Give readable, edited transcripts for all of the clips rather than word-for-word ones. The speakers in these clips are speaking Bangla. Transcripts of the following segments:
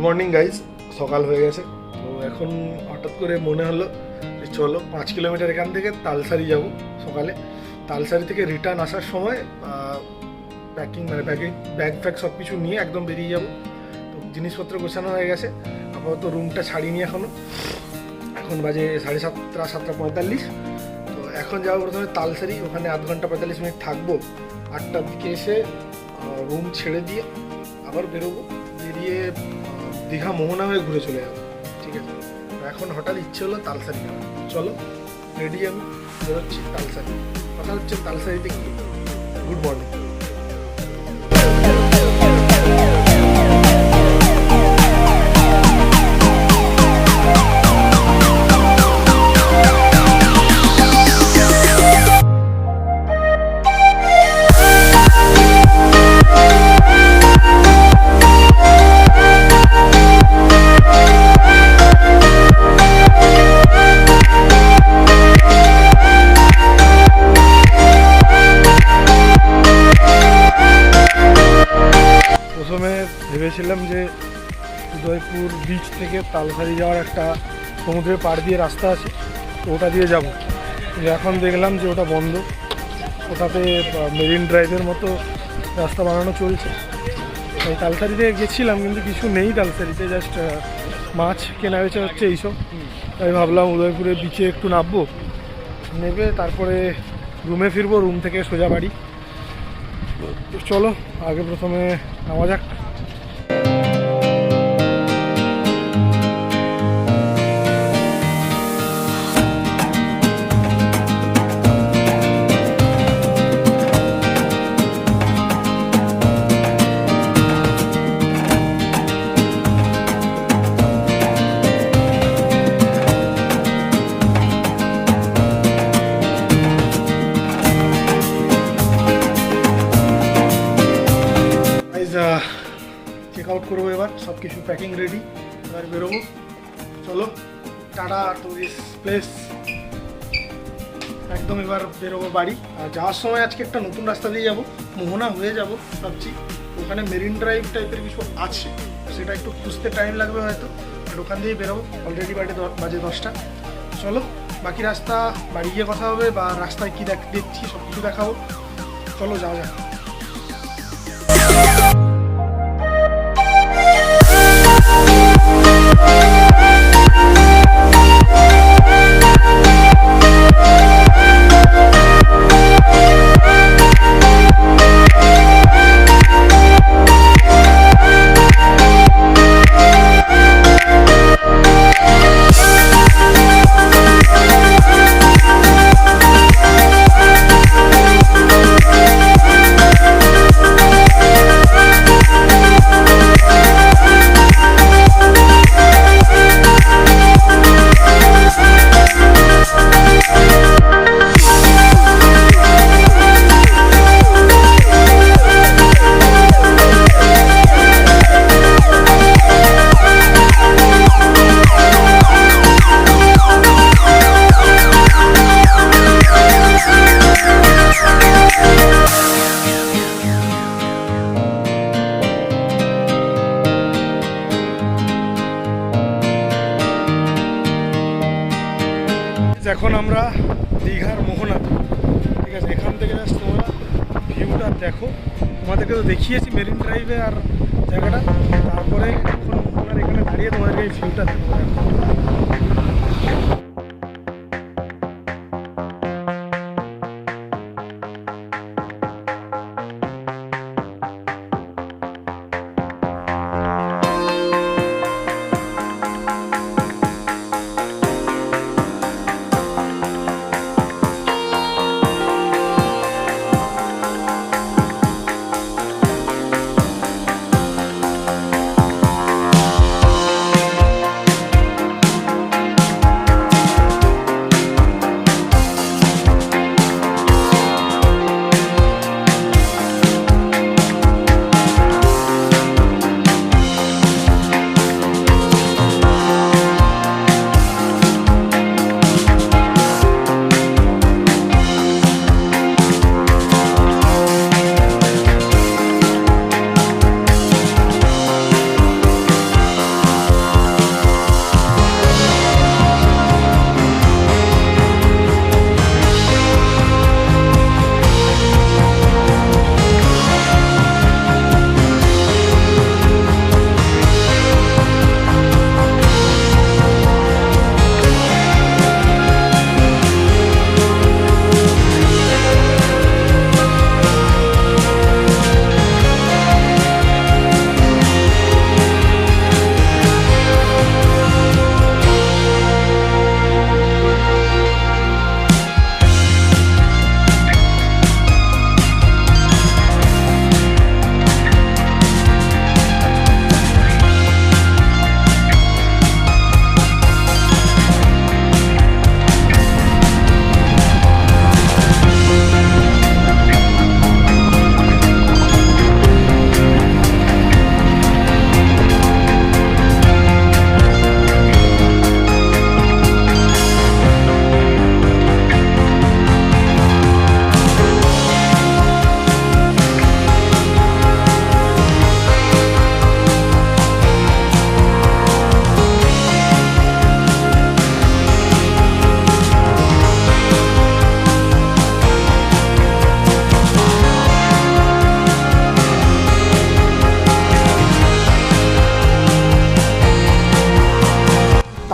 মর্নিং গাইজ, সকাল হয়ে গেছে। তো এখন হঠাৎ করে মনে হলো যে চলো 5 কিলোমিটার এখান থেকে তালসারি যাব। সকালে তালসারি থেকে রিটার্ন আসার সময় প্যাকিং ব্যাগ ফ্যাগ সব কিছু নিয়ে একদম বেরিয়ে যাব। তো জিনিসপত্র গোছানো হয়ে গেছে, আপাতত রুমটা ছাড়িনি এখনও। এখন বাজে 7:30, 7:45। তো এখন যাবো প্রথমে তালসারি, ওখানে আধ ঘন্টা 45 মিনিট থাকবো। 8টার দিকে এসে রুম ছেড়ে দিয়ে আবার বেরোবো, বেরিয়ে দীঘা মোহনা হয়ে ঘুরে চলে যাবো। ঠিক আছে, এখন হঠাৎ ইচ্ছে হলো তালসারি যাওয়া। চলো রেডি, আমি বেরোচ্ছি তালসারি। কথা হচ্ছে তালসারিতে গিয়ে। Good morning. প্রথমে ভেবেছিলাম যে উদয়পুর বিচ থেকে তালসারি যাওয়ার একটা সমুদ্রের পাড় দিয়ে রাস্তা আছে, তো ওটা দিয়ে যাব। এখন দেখলাম যে ওটা বন্ধ, ওটাতে মেরিন ড্রাইভের মতো রাস্তা বানানো চলছে। তাই তালসারিতে গেছিলাম, কিন্তু কিছু নেই তালসারিতে, জাস্ট মাছ কেনা বেচা হচ্ছে এইসব। তাই ভাবলাম উদয়পুরের বিচে একটু নামবো, নেবে তারপরে রুমে ফিরবো, রুম থেকে সোজা বাড়ি। তো চলো আগে প্রথমে নামা যাক। চেক আউট করবো, এবার সব কিছু প্যাকিং রেডি, এবার বেরোবো। চলো টাটা টু দিস প্লেস। একদম এবার বেরোবো বাড়ি। আর যাওয়ার সময় আজকে একটা নতুন রাস্তা দিয়ে যাবো, মোহনা হয়ে যাব ভাবছি। ওখানে মেরিন ড্রাইভ টাইপের কিছু আছে, সেটা একটু খুঁজতে টাইম লাগবে হয়তো, বাট ওখান দিয়েই বেরোবো। অলরেডি বাজে 10টা। চলো বাকি রাস্তা বাড়ি গিয়ে কথা হবে, বা রাস্তায় কী দেখছি সব কিছু দেখাবো। চলো যাওয়া যাক। এখন আমরা দীঘার মোহনা, ঠিক আছে। এখান থেকে জাস্ট তোমরা ভিউটা দেখো, তোমাদেরকে তো দেখিয়েছি মেরিন ড্রাইভে আর জায়গাটা। তারপরে এখন মোহনার এখানে দাঁড়িয়ে তোমাদেরকে এই ভিউটা দেখো।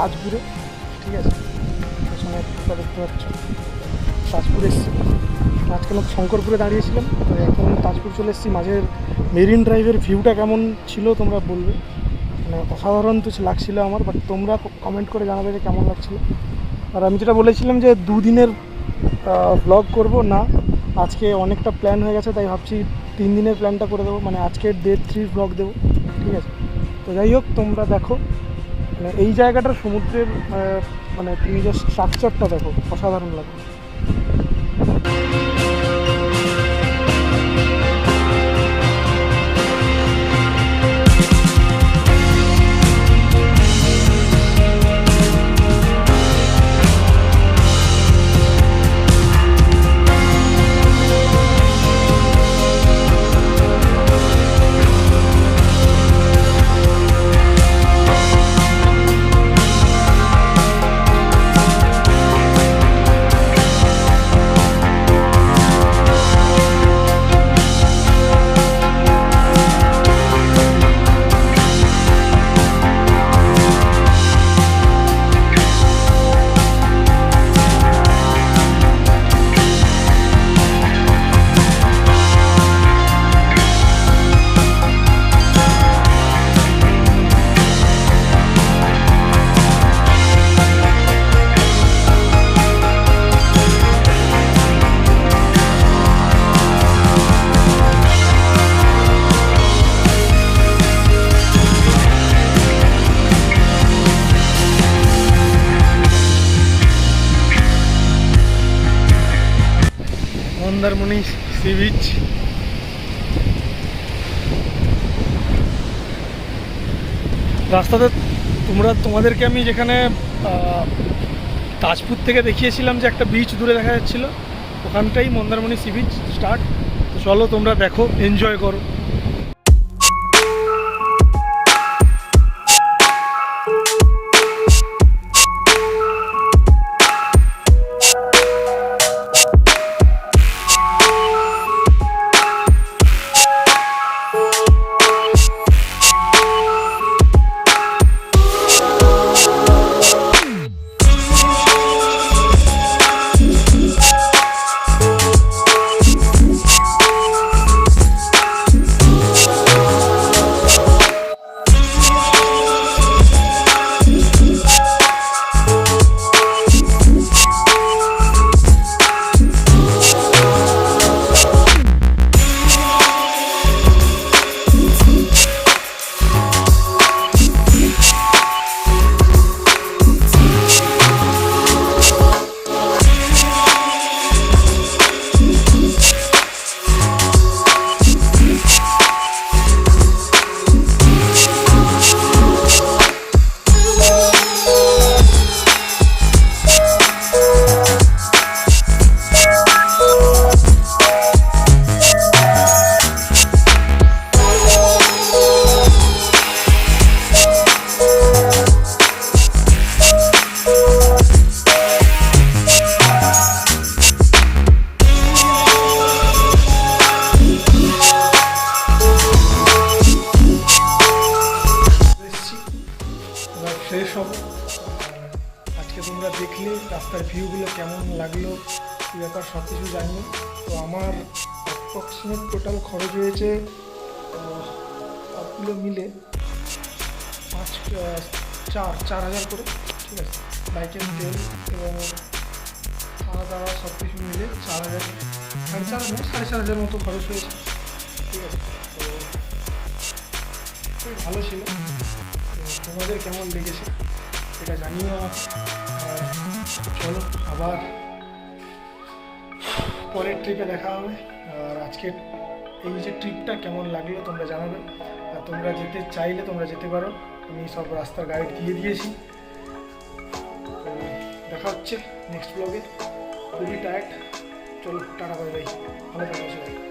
তাজপুরে, ঠিক আছে, পেছনে একটা দেখতে পাচ্ছ তাজপুরে এসেছি। মাঝখানে শঙ্করপুরে দাঁড়িয়েছিলাম, তো এখন তাজপুর চলে এসেছি। মাঝের মেরিন ড্রাইভের ভিউটা কেমন ছিল তোমরা বলবে, মানে অসাধারণ তো লাগছিল আমার, বাট তোমরা কমেন্ট করে জানাবে যে কেমন লাগছিল। আর আমি যেটা বলেছিলাম যে 2 দিনের ভ্লগ করব না, আজকে অনেকটা প্ল্যান হয়ে গেছে, তাই ভাবছি 3 দিনের প্ল্যানটা করে দেবো, মানে আজকের ডে 3 ভ্লগ দেবো, ঠিক আছে। তো যাই হোক, তোমরা দেখো মানে এই জায়গাটার সমুদ্রের মানে তুমি যে স্ট্রাকচারটা দেখো, অসাধারণ লাগে। মন্দারমণি সি বিচ, রাস্তাতে তোমাদেরকে আমি যেখানে তাজপুর থেকে দেখিয়েছিলাম যে একটা বিচ দূরে দেখা যাচ্ছিল, ওখানটাই মন্দারমণি সি বিচ স্টার্ট। তো চলো তোমরা দেখো, এনজয় করো। ফ্রেশ হব। আজকে তোমরা দেখলে রাস্তার ভিউগুলো কেমন লাগলো, কী ব্যাপার সব কিছু জানিও। তো আমার অ্যাপ্রক্সিমেট টোটাল খরচ হয়েছে সবগুলো মিলে 4,000 করে, ঠিক আছে। বাইকের তেল এবং খাওয়া দাওয়া সব কিছু মিলে 4,000, 4,500 মতো খরচ হয়েছে, ঠিক আছে। তো খুবই ভালো ছিল। তোমাদের কেমন লেগেছে এটা জানিও। চলো আবার পরের ট্রিপে দেখা হবে। আর আজকের এই যে ট্রিপটা কেমন লাগলো তোমরা জানাবে, আর তোমরা যেতে চাইলে তোমরা যেতে পারো, আমি সব রাস্তার গাইড দিয়ে দিয়েছি। দেখা হচ্ছে নেক্সট ব্লগে। খুবই টায়ার্ড, চলো টাটা বাই বাই, ভালো থাকবে সবাই।